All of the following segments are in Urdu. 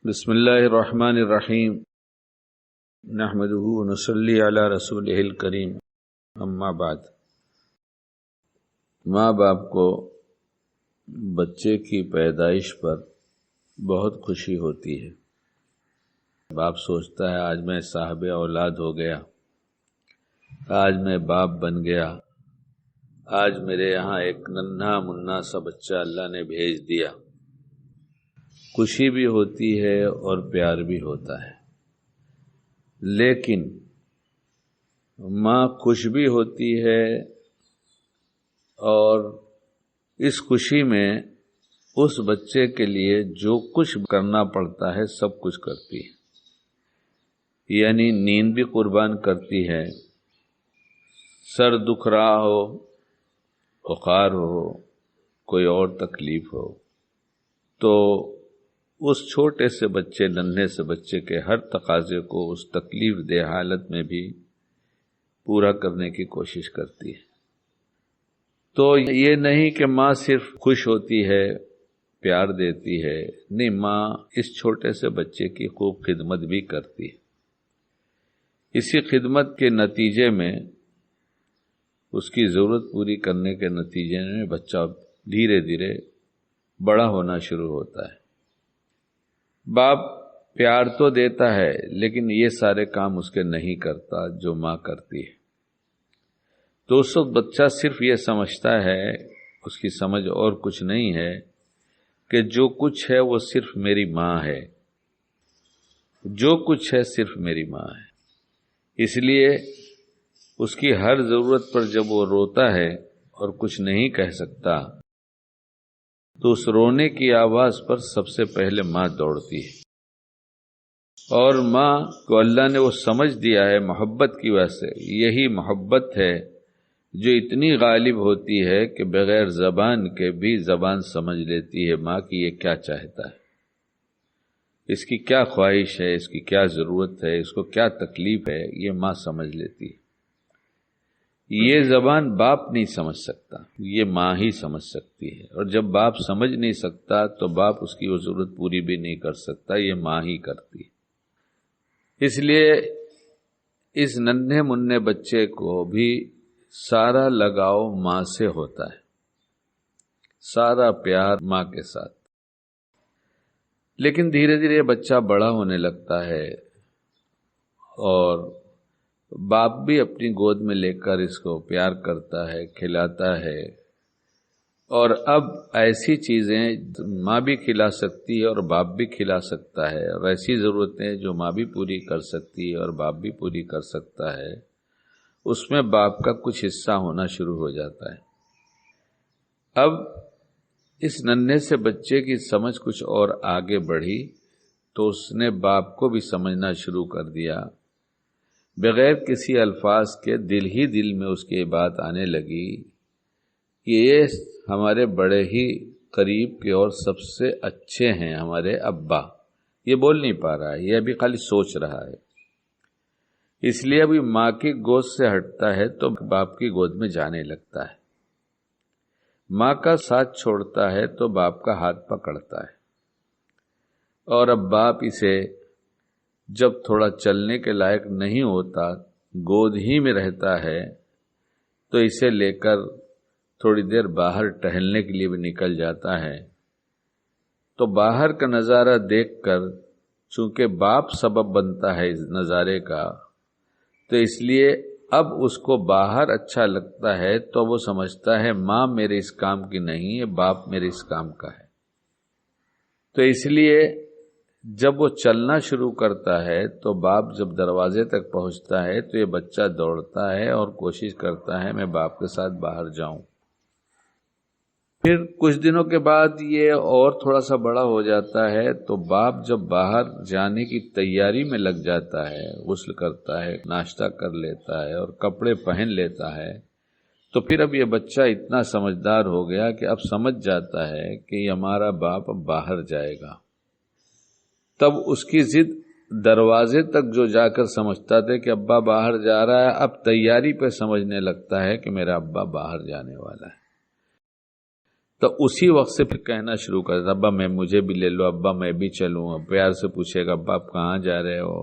بسم اللہ الرحمن الرحیم نحمدہ ونصلی علی رسولہ الکریم اما بعد۔ ماں باپ کو بچے کی پیدائش پر بہت خوشی ہوتی ہے۔ باپ سوچتا ہے آج میں صاحب اولاد ہو گیا، آج میں باپ بن گیا، آج میرے یہاں ایک ننھا منا سا بچہ اللہ نے بھیج دیا۔ خوشی بھی ہوتی ہے اور پیار بھی ہوتا ہے، لیکن ماں خوش بھی ہوتی ہے اور اس خوشی میں اس بچے کے لیے جو کچھ کرنا پڑتا ہے سب کچھ کرتی ہے، یعنی نیند بھی قربان کرتی ہے، سر دکھ رہا ہو، بخار ہو، کوئی اور تکلیف ہو تو اس چھوٹے سے بچے، ننھے سے بچے کے ہر تقاضے کو اس تکلیف دہ حالت میں بھی پورا کرنے کی کوشش کرتی ہے۔ تو یہ نہیں کہ ماں صرف خوش ہوتی ہے، پیار دیتی ہے، نہیں، ماں اس چھوٹے سے بچے کی خوب خدمت بھی کرتی ہے۔ اسی خدمت کے نتیجے میں، اس کی ضرورت پوری کرنے کے نتیجے میں بچہ دھیرے دھیرے بڑا ہونا شروع ہوتا ہے۔ باپ پیار تو دیتا ہے لیکن یہ سارے کام اس کے نہیں کرتا جو ماں کرتی ہے۔ تو اس وقت بچہ صرف یہ سمجھتا ہے، اس کی سمجھ اور کچھ نہیں ہے کہ جو کچھ ہے وہ صرف میری ماں ہے، جو کچھ ہے صرف میری ماں ہے۔ اس لیے اس کی ہر ضرورت پر جب وہ روتا ہے اور کچھ نہیں کہہ سکتا تو اس رونے کی آواز پر سب سے پہلے ماں دوڑتی ہے، اور ماں کو اللہ نے وہ سمجھ دیا ہے محبت کی وجہ سے۔ یہی محبت ہے جو اتنی غالب ہوتی ہے کہ بغیر زبان کے بھی زبان سمجھ لیتی ہے ماں کی یہ کیا چاہتا ہے، اس کی کیا خواہش ہے، اس کی کیا ضرورت ہے، اس کو کیا تکلیف ہے، یہ ماں سمجھ لیتی ہے۔ یہ زبان باپ نہیں سمجھ سکتا، یہ ماں ہی سمجھ سکتی ہے، اور جب باپ سمجھ نہیں سکتا تو باپ اس کی وہ ضرورت پوری بھی نہیں کر سکتا، یہ ماں ہی کرتی ہے۔ اس لیے اس ننھے مننے بچے کو بھی سارا لگاؤ ماں سے ہوتا ہے، سارا پیار ماں کے ساتھ۔ لیکن دھیرے دھیرے بچہ بڑا ہونے لگتا ہے اور باپ بھی اپنی گود میں لے کر اس کو پیار کرتا ہے، کھلاتا ہے، اور اب ایسی چیزیں ماں بھی کھلا سکتی ہے اور باپ بھی کھلا سکتا ہے، اور ایسی ضرورتیں جو ماں بھی پوری کر سکتی ہے اور باپ بھی پوری کر سکتا ہے، اس میں باپ کا کچھ حصہ ہونا شروع ہو جاتا ہے۔ اب اس ننھے سے بچے کی سمجھ کچھ اور آگے بڑھی تو اس نے باپ کو بھی سمجھنا شروع کر دیا، بغیر کسی الفاظ کے دل ہی دل میں اس کی یہ بات آنے لگی کہ یہ ہمارے بڑے ہی قریب کے اور سب سے اچھے ہیں ہمارے ابا۔ یہ بول نہیں پا رہا ہے، یہ ابھی خالی سوچ رہا ہے، اس لیے ابھی ماں کی گود سے ہٹتا ہے تو باپ کی گود میں جانے لگتا ہے، ماں کا ساتھ چھوڑتا ہے تو باپ کا ہاتھ پکڑتا ہے، اور اب باپ اسے جب تھوڑا چلنے کے لائق نہیں ہوتا، گود ہی میں رہتا ہے، تو اسے لے کر تھوڑی دیر باہر ٹہلنے کے لیے بھی نکل جاتا ہے۔ تو باہر کا نظارہ دیکھ کر، چونکہ باپ سبب بنتا ہے اس نظارے کا، تو اس لیے اب اس کو باہر اچھا لگتا ہے، تو وہ سمجھتا ہے ماں میرے اس کام کی نہیں ہے، باپ میرے اس کام کا ہے۔ تو اس لیے جب وہ چلنا شروع کرتا ہے تو باپ جب دروازے تک پہنچتا ہے تو یہ بچہ دوڑتا ہے اور کوشش کرتا ہے میں باپ کے ساتھ باہر جاؤں۔ پھر کچھ دنوں کے بعد یہ اور تھوڑا سا بڑا ہو جاتا ہے تو باپ جب باہر جانے کی تیاری میں لگ جاتا ہے، غسل کرتا ہے، ناشتہ کر لیتا ہے اور کپڑے پہن لیتا ہے، تو پھر اب یہ بچہ اتنا سمجھدار ہو گیا کہ اب سمجھ جاتا ہے کہ یہ ہمارا باپ اب باہر جائے گا۔ تب اس کی ضد دروازے تک جو جا کر سمجھتا تھا کہ ابا باہر جا رہا ہے، اب تیاری پہ سمجھنے لگتا ہے کہ میرا ابا باہر جانے والا ہے۔ تو اسی وقت سے پھر کہنا شروع کر دیتا، ابا مجھے بھی لے لو، ابا میں بھی چلوں. پیار سے پوچھے گا ابا آپ کہاں جا رہے ہو.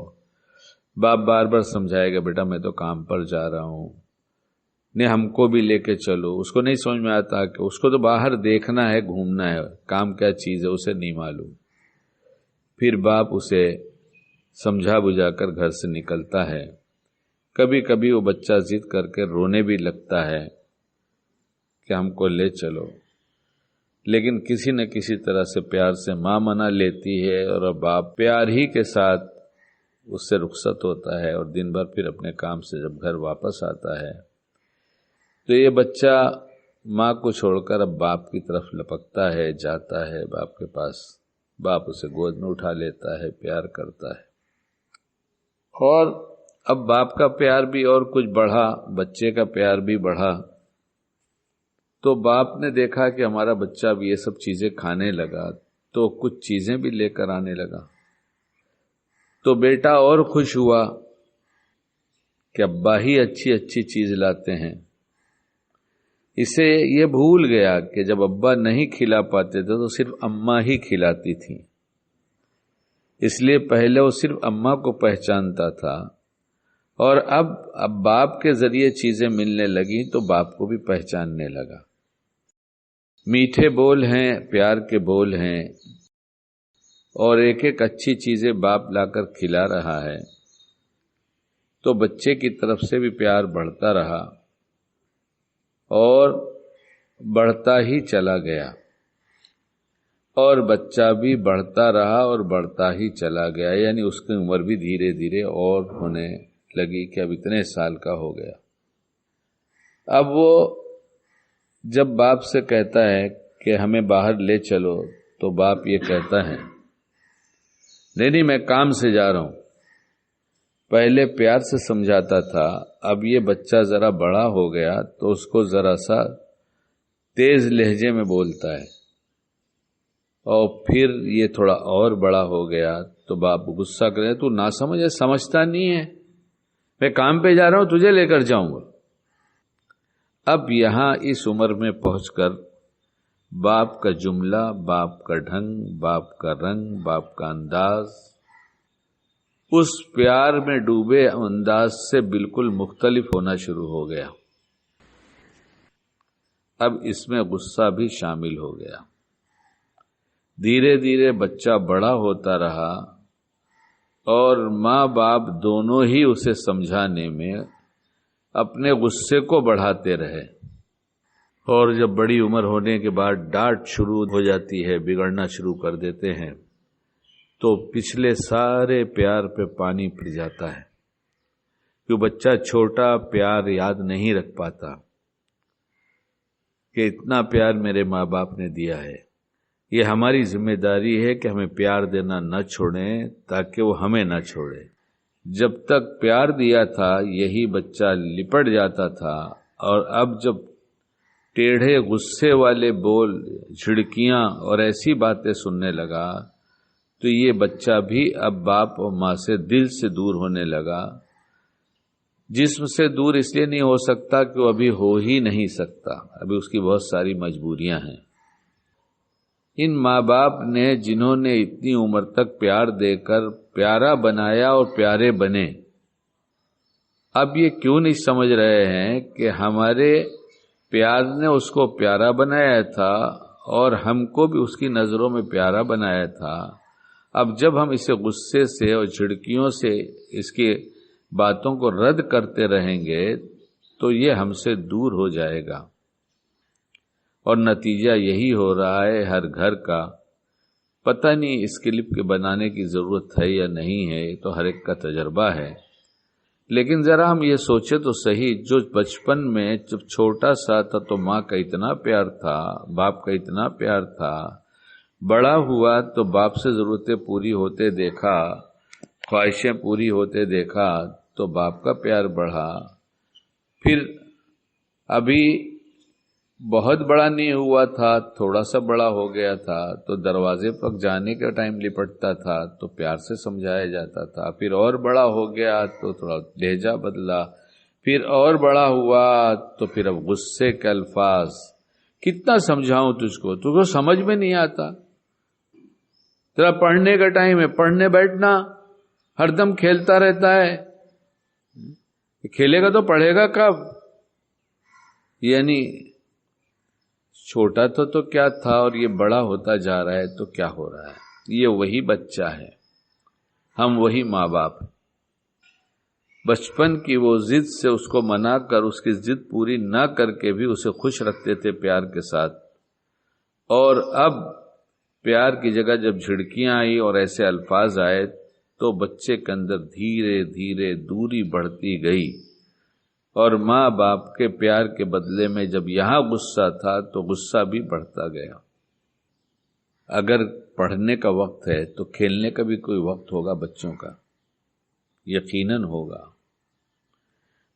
باپ بار بار سمجھائے گا بیٹا میں تو کام پر جا رہا ہوں، نہیں ہم کو بھی لے کے چلو. اس کو نہیں سمجھ میں آتا کہ اس کو تو باہر دیکھنا ہے، گھومنا ہے، کام کیا چیز ہے اسے نہیں معلوم. پھر باپ اسے سمجھا بجھا کر گھر سے نکلتا ہے. کبھی کبھی وہ بچہ ضد کر کے رونے بھی لگتا ہے کہ ہم کو لے چلو، لیکن کسی نہ کسی طرح سے پیار سے ماں منا لیتی ہے اور باپ پیار ہی کے ساتھ اس سے رخصت ہوتا ہے. اور دن بھر پھر اپنے کام سے جب گھر واپس آتا ہے تو یہ بچہ ماں کو چھوڑ کر اب باپ کی طرف لپکتا ہے، جاتا ہے باپ کے پاس. باپ اسے گود میں اٹھا لیتا ہے، پیار کرتا ہے. اور اب باپ کا پیار بھی اور کچھ بڑھا، بچے کا پیار بھی بڑھا. تو باپ نے دیکھا کہ ہمارا بچہ اب یہ سب چیزیں کھانے لگا تو کچھ چیزیں بھی لے کر آنے لگا. تو بیٹا اور خوش ہوا کہ ابا ہی اچھی اچھی چیز لاتے ہیں. اسے یہ بھول گیا کہ جب ابا نہیں کھلا پاتے تھے تو صرف اماں ہی کھلاتی تھیں، اس لیے پہلے وہ صرف اماں کو پہچانتا تھا، اور اب باپ کے ذریعے چیزیں ملنے لگیں تو باپ کو بھی پہچاننے لگا. میٹھے بول ہیں، پیار کے بول ہیں، اور ایک ایک اچھی چیزیں باپ لا کر کھلا رہا ہے تو بچے کی طرف سے بھی پیار بڑھتا رہا اور بڑھتا ہی چلا گیا، اور بچہ بھی بڑھتا رہا اور بڑھتا ہی چلا گیا. یعنی اس کی عمر بھی دھیرے دھیرے اور ہونے لگی کہ اب اتنے سال کا ہو گیا. اب وہ جب باپ سے کہتا ہے کہ ہمیں باہر لے چلو تو باپ یہ کہتا ہے نہیں میں کام سے جا رہا ہوں. پہلے پیار سے سمجھاتا تھا، اب یہ بچہ ذرا بڑا ہو گیا تو اس کو ذرا سا تیز لہجے میں بولتا ہے، اور پھر یہ تھوڑا اور بڑا ہو گیا تو باپ غصہ کرے تو نہ سمجھے، سمجھتا نہیں ہے، میں کام پہ جا رہا ہوں تجھے لے کر جاؤں گا. اب یہاں اس عمر میں پہنچ کر باپ کا جملہ، باپ کا ڈھنگ، باپ کا رنگ، باپ کا انداز اس پیار میں ڈوبے انداز سے بالکل مختلف ہونا شروع ہو گیا. اب اس میں غصہ بھی شامل ہو گیا. دھیرے دھیرے بچہ بڑا ہوتا رہا اور ماں باپ دونوں ہی اسے سمجھانے میں اپنے غصے کو بڑھاتے رہے. اور جب بڑی عمر ہونے کے بعد ڈانٹ شروع ہو جاتی ہے، بگڑنا شروع کر دیتے ہیں تو پچھلے سارے پیار پہ پانی پھر جاتا ہے. کیوں بچہ چھوٹا پیار یاد نہیں رکھ پاتا کہ اتنا پیار میرے ماں باپ نے دیا ہے. یہ ہماری ذمہ داری ہے کہ ہمیں پیار دینا نہ چھوڑیں تاکہ وہ ہمیں نہ چھوڑے. جب تک پیار دیا تھا یہی بچہ لپٹ جاتا تھا، اور اب جب ٹیڑھے غصے والے بول، جھڑکیاں اور ایسی باتیں سننے لگا تو یہ بچہ بھی اب باپ اور ماں سے دل سے دور ہونے لگا. جسم سے دور اس لیے نہیں ہو سکتا کہ وہ ابھی ہو ہی نہیں سکتا، ابھی اس کی بہت ساری مجبوریاں ہیں. ان ماں باپ نے جنہوں نے اتنی عمر تک پیار دے کر پیارا بنایا اور پیارے بنے، اب یہ کیوں نہیں سمجھ رہے ہیں کہ ہمارے پیار نے اس کو پیارا بنایا تھا اور ہم کو بھی اس کی نظروں میں پیارا بنایا تھا. اب جب ہم اسے غصے سے اور جھڑکیوں سے اس کی باتوں کو رد کرتے رہیں گے تو یہ ہم سے دور ہو جائے گا. اور نتیجہ یہی ہو رہا ہے ہر گھر کا. پتہ نہیں اس کلپ کے بنانے کی ضرورت ہے یا نہیں ہے، یہ تو ہر ایک کا تجربہ ہے. لیکن ذرا ہم یہ سوچے تو صحیح، جو بچپن میں جب چھوٹا سا تھا تو ماں کا اتنا پیار تھا، باپ کا اتنا پیار تھا، بڑا ہوا تو باپ سے ضرورتیں پوری ہوتے دیکھا، خواہشیں پوری ہوتے دیکھا تو باپ کا پیار بڑھا. پھر ابھی بہت بڑا نہیں ہوا تھا، تھوڑا سا بڑا ہو گیا تھا تو دروازے پر جانے کا ٹائم لپٹتا تھا تو پیار سے سمجھایا جاتا تھا. پھر اور بڑا ہو گیا تو تھوڑا لہجہ بدلا، پھر اور بڑا ہوا تو پھر اب غصے کے الفاظ، کتنا سمجھاؤں تجھ کو سمجھ میں نہیں آتا. تیرا پڑھنے کا ٹائم ہے، پڑھنے بیٹھنا، ہر دم کھیلتا رہتا ہے. کھیلے گا تو پڑھے گا کب؟ یعنی چھوٹا تو کیا تھا، اور یہ بڑا ہوتا جا رہا ہے تو کیا ہو رہا ہے؟ یہ وہی بچہ ہے، ہم وہی ماں باپ. بچپن کی وہ ضد سے اس کو منا کر، اس کی ضد پوری نہ کر کے بھی اسے خوش رکھتے تھے پیار کے ساتھ. اور اب پیار کی جگہ جب جھڑکیاں آئی اور ایسے الفاظ آئے تو بچے کے اندر دھیرے دھیرے دوری بڑھتی گئی. اور ماں باپ کے پیار کے بدلے میں جب یہاں غصہ تھا تو غصہ بھی بڑھتا گیا. اگر پڑھنے کا وقت ہے تو کھیلنے کا بھی کوئی وقت ہوگا بچوں کا، یقیناً ہوگا.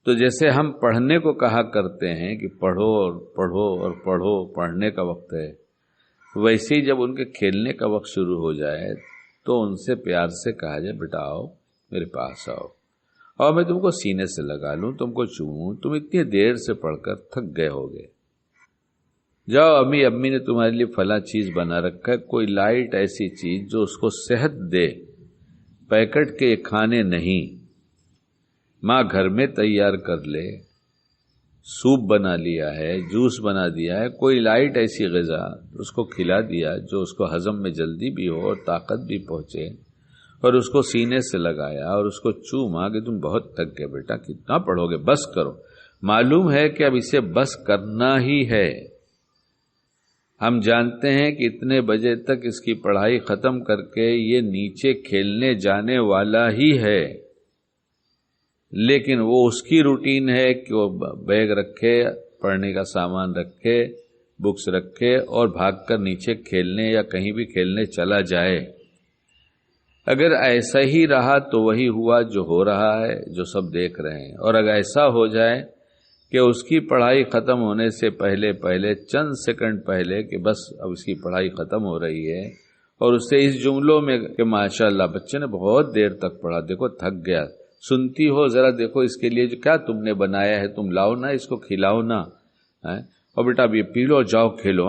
تو جیسے ہم پڑھنے کو کہا کرتے ہیں کہ پڑھو اور پڑھو اور پڑھو، پڑھنے کا وقت ہے، ویسے ہی جب ان کے کھیلنے کا وقت شروع ہو جائے تو ان سے پیار سے کہا جائے بیٹا آؤ میرے پاس آؤ، اور میں تم کو سینے سے لگا لوں، تم کو چوموں، تم اتنی دیر سے پڑھ کر تھک گئے ہوگے، جاؤ امی نے تمہارے لیے فلاں چیز بنا رکھا ہے، کوئی لائٹ ایسی چیز جو اس کو صحت دے، پیکٹ کے کھانے نہیں، ماں گھر میں تیار کر لے، سوپ بنا لیا ہے، جوس بنا دیا ہے، کوئی لائٹ ایسی غذا اس کو کھلا دیا جو اس کو ہضم میں جلدی بھی ہو اور طاقت بھی پہنچے، اور اس کو سینے سے لگایا اور اس کو چوما کہ تم بہت تھک گئے بیٹا، کتنا پڑھو گے، بس کرو. معلوم ہے کہ اب اسے بس کرنا ہی ہے. ہم جانتے ہیں کہ اتنے بجے تک اس کی پڑھائی ختم کر کے یہ نیچے کھیلنے جانے والا ہی ہے، لیکن وہ اس کی روٹین ہے کہ وہ بیگ رکھے، پڑھنے کا سامان رکھے، بکس رکھے اور بھاگ کر نیچے کھیلنے یا کہیں بھی کھیلنے چلا جائے. اگر ایسا ہی رہا تو وہی ہوا جو ہو رہا ہے، جو سب دیکھ رہے ہیں. اور اگر ایسا ہو جائے کہ اس کی پڑھائی ختم ہونے سے پہلے چند سیکنڈ پہلے کہ بس اب اس کی پڑھائی ختم ہو رہی ہے، اور اس سے اس جملوں میں کہ ماشاءاللہ بچے نے بہت دیر تک پڑھا، دیکھو تھک گیا، سنتی ہو ذرا دیکھو اس کے لیے جو کیا تم نے بنایا ہے، تم لاؤ نا، اس کو کھلاؤ نا، اور بیٹا اب یہ پی لو، جاؤ کھیلو،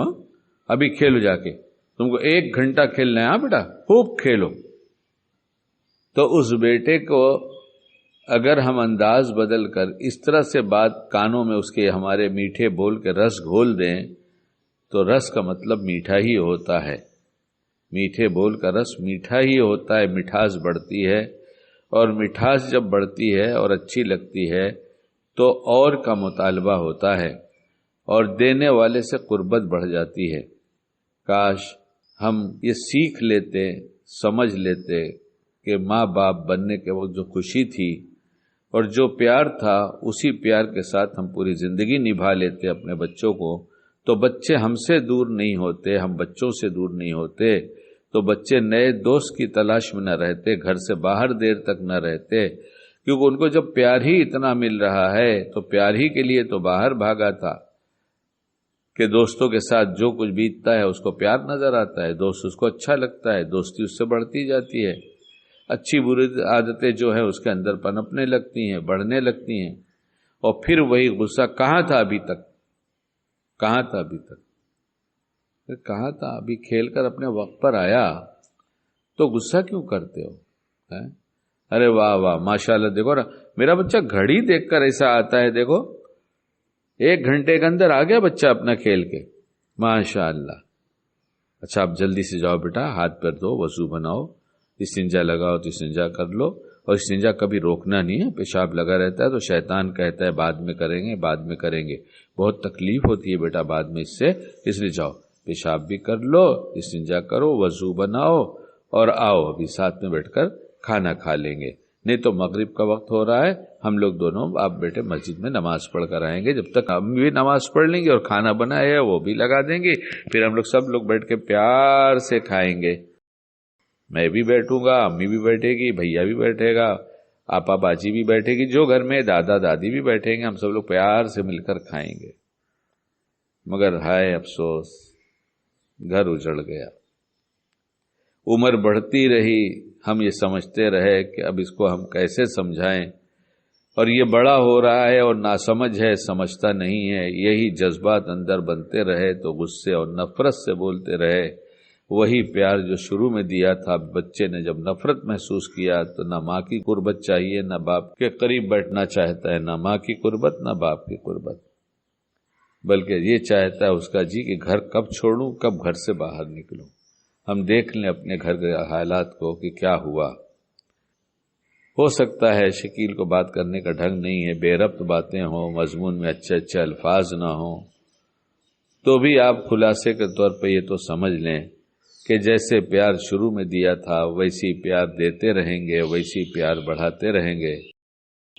ابھی کھیلو جا کے، تم کو 1 گھنٹہ کھیلنا ہے، بیٹا خوب کھیلو. تو اس بیٹے کو اگر ہم انداز بدل کر اس طرح سے بات کانوں میں اس کے ہمارے میٹھے بول کے رس گھول دیں تو رس کا مطلب میٹھا ہی ہوتا ہے. میٹھے بول کا رس میٹھا ہی ہوتا ہے، مٹھاس بڑھتی ہے، اور مٹھاس جب بڑھتی ہے اور اچھی لگتی ہے تو اور کا مطالبہ ہوتا ہے اور دینے والے سے قربت بڑھ جاتی ہے. کاش ہم یہ سیکھ لیتے، سمجھ لیتے کہ ماں باپ بننے کے وقت جو خوشی تھی اور جو پیار تھا اسی پیار کے ساتھ ہم پوری زندگی نبھا لیتے اپنے بچوں کو، تو بچے ہم سے دور نہیں ہوتے، ہم بچوں سے دور نہیں ہوتے، تو بچے نئے دوست کی تلاش میں نہ رہتے، گھر سے باہر دیر تک نہ رہتے، کیونکہ ان کو جب پیار ہی اتنا مل رہا ہے تو پیار ہی کے لیے تو باہر بھاگا تھا کہ دوستوں کے ساتھ جو کچھ بیتتا ہے اس کو پیار نظر آتا ہے، دوست اس کو اچھا لگتا ہے، دوستی اس سے بڑھتی جاتی ہے، اچھی بری عادتیں جو ہے اس کے اندر پنپنے لگتی ہیں، بڑھنے لگتی ہیں، اور پھر وہی غصہ کہاں تھا ابھی تک، کہاں تھا ابھی تک، کہاں تھا ابھی کھیل کر اپنے وقت پر آیا تو غصہ کیوں کرتے ہو؟ ارے واہ واہ ماشاءاللہ، دیکھو نا میرا بچہ گھڑی دیکھ کر ایسا آتا ہے، دیکھو 1 گھنٹے کے اندر آ گیا بچہ اپنا کھیل کے، ماشاءاللہ. اچھا اب جلدی سے جاؤ بیٹا، ہاتھ پیر دھو، وضو بناؤ، استنجا لگاؤ تو استنجا کر لو، اور استنجا کبھی روکنا نہیں ہے، پیشاب لگا رہتا ہے تو شیطان کہتا ہے بعد میں کریں گے، بعد میں کریں گے، بہت تکلیف ہوتی ہے بیٹا بعد میں اس سے، اس لیے جاؤ پیشاب بھی کر لو، استنجا کرو، وضو بناؤ اور آؤ ابھی ساتھ میں بیٹھ کر کھانا کھا لیں گے. نہیں تو مغرب کا وقت ہو رہا ہے، ہم لوگ دونوں آپ بیٹے مسجد میں نماز پڑھ کر آئیں گے، جب تک ہم بھی نماز پڑھ لیں گے اور کھانا بنایا ہے وہ بھی لگا دیں گے، پھر ہم لوگ سب لوگ بیٹھ کے پیار سے کھائیں گے. میں بھی بیٹھوں گا، امی بھی بیٹھے گی، بھیا بھی بیٹھے گا، آپا باجی بھی بیٹھے گی، جو گھر میں دادا دادی بھی بیٹھیں گے، ہم سب لوگ پیار سے مل کر کھائیں گے. مگر ہائے افسوس، گھر اجڑ گیا. عمر بڑھتی رہی، ہم یہ سمجھتے رہے کہ اب اس کو ہم کیسے سمجھائیں اور یہ بڑا ہو رہا ہے اور ناسمجھ ہے، سمجھتا نہیں ہے، یہی جذبات اندر بنتے رہے تو غصے اور نفرت سے بولتے رہے، وہی پیار جو شروع میں دیا تھا، بچے نے جب نفرت محسوس کیا تو نہ ماں کی قربت چاہیے، نہ باپ کے قریب بیٹھنا چاہتا ہے، نہ ماں کی قربت نہ باپ کی قربت، بلکہ یہ چاہتا ہے اس کا جی کہ گھر کب چھوڑوں، کب گھر سے باہر نکلوں۔ ہم دیکھ لیں اپنے گھر کے حالات کو کہ کیا ہوا۔ ہو سکتا ہے شکیل کو بات کرنے کا ڈھنگ نہیں ہے، بے ربط باتیں ہوں، مضمون میں اچھے اچھے الفاظ نہ ہوں، تو بھی آپ خلاصے کے طور پہ یہ تو سمجھ لیں کہ جیسے پیار شروع میں دیا تھا ویسی پیار دیتے رہیں گے، ویسی پیار بڑھاتے رہیں گے۔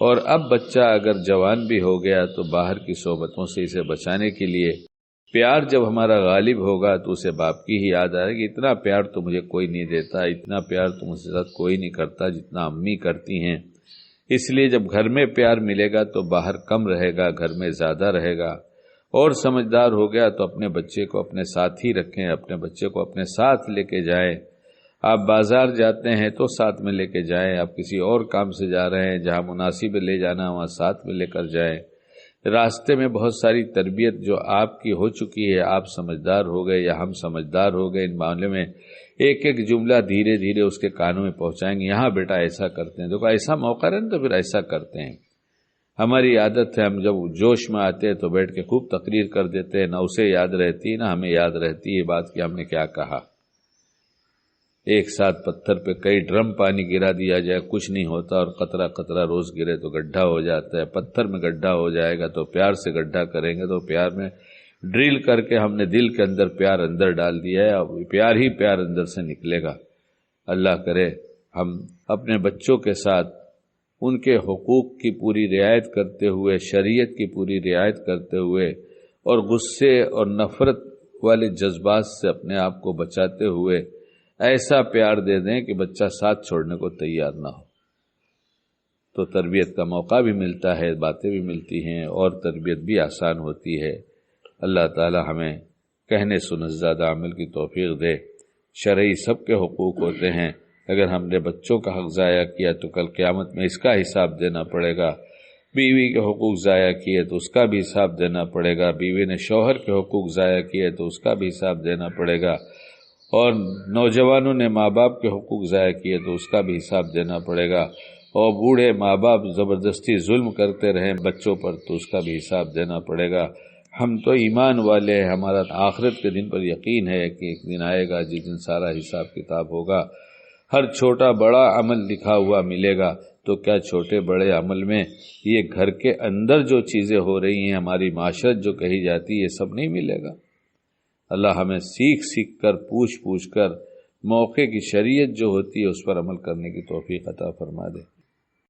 اور اب بچہ اگر جوان بھی ہو گیا تو باہر کی صحبتوں سے اسے بچانے کے لیے پیار جب ہمارا غالب ہوگا تو اسے باپ کی ہی یاد آئے گی، اتنا پیار تو مجھے کوئی نہیں دیتا، اتنا پیار تو مجھ سے ساتھ کوئی نہیں کرتا جتنا امی کرتی ہیں۔ اس لیے جب گھر میں پیار ملے گا تو باہر کم رہے گا، گھر میں زیادہ رہے گا۔ اور سمجھدار ہو گیا تو اپنے بچے کو اپنے ساتھ ہی رکھیں، اپنے بچے کو اپنے ساتھ لے کے جائیں۔ آپ بازار جاتے ہیں تو ساتھ میں لے کے جائیں، آپ کسی اور کام سے جا رہے ہیں جہاں مناسب لے جانا وہاں ساتھ میں لے کر جائیں۔ راستے میں بہت ساری تربیت جو آپ کی ہو چکی ہے، آپ سمجھدار ہو گئے یا ہم سمجھدار ہو گئے، ان معاملے میں ایک ایک جملہ دھیرے دھیرے اس کے کانوں میں پہنچائیں گے، یہاں بیٹا ایسا کرتے ہیں، دیکھو ایسا موقع رہے تو پھر ایسا کرتے ہیں۔ ہماری عادت ہے ہم جب جوش میں آتے ہیں تو بیٹھ کے خوب تقریر کر دیتے ہیں، نہ اسے یاد رہتی ہے نہ ہمیں یاد رہتی ہے بات کہ ہم نے کیا کہا۔ ایک ساتھ پتھر پہ کئی ڈرم پانی گرا دیا جائے کچھ نہیں ہوتا، اور قطرہ قطرہ روز گرے تو گڈھا ہو جاتا ہے۔ پتھر میں گڈھا ہو جائے گا تو پیار سے گڈھا کریں گے، تو پیار میں ڈرل کر کے ہم نے دل کے اندر پیار اندر ڈال دیا ہے، اور پیار ہی پیار اندر سے نکلے گا۔ اللہ کرے ہم اپنے بچوں کے ساتھ ان کے حقوق کی پوری رعایت کرتے ہوئے، شریعت کی پوری رعایت کرتے ہوئے، اور غصے اور نفرت والے جذبات سے اپنے آپ کو بچاتے ہوئے ایسا پیار دے دیں کہ بچہ ساتھ چھوڑنے کو تیار نہ ہو، تو تربیت کا موقع بھی ملتا ہے، باتیں بھی ملتی ہیں، اور تربیت بھی آسان ہوتی ہے۔ اللہ تعالی ہمیں کہنے سننے سے زیادہ عمل کی توفیق دے۔ شرعی سب کے حقوق ہوتے ہیں، اگر ہم نے بچوں کا حق ضائع کیا تو کل قیامت میں اس کا حساب دینا پڑے گا۔ بیوی کے حقوق ضائع کیے تو اس کا بھی حساب دینا پڑے گا، بیوی نے شوہر کے حقوق ضائع کیے تو اس کا بھی حساب دینا پڑے گا، اور نوجوانوں نے ماں باپ کے حقوق ضائع کیے تو اس کا بھی حساب دینا پڑے گا، اور بوڑھے ماں باپ زبردستی ظلم کرتے رہے بچوں پر تو اس کا بھی حساب دینا پڑے گا۔ ہم تو ایمان والے ہیں، ہمارا آخرت کے دن پر یقین ہے کہ ایک دن آئے گا جس دن سارا حساب کتاب ہوگا، ہر چھوٹا بڑا عمل لکھا ہوا ملے گا۔ تو کیا چھوٹے بڑے عمل میں یہ گھر کے اندر جو چیزیں ہو رہی ہیں، ہماری معاشرت جو کہی جاتی ہے، یہ سب نہیں ملے گا؟ اللہ ہمیں سیکھ سیکھ کر پوچھ پوچھ کر موقع کی شریعت جو ہوتی ہے اس پر عمل کرنے کی توفیق عطا فرما دے۔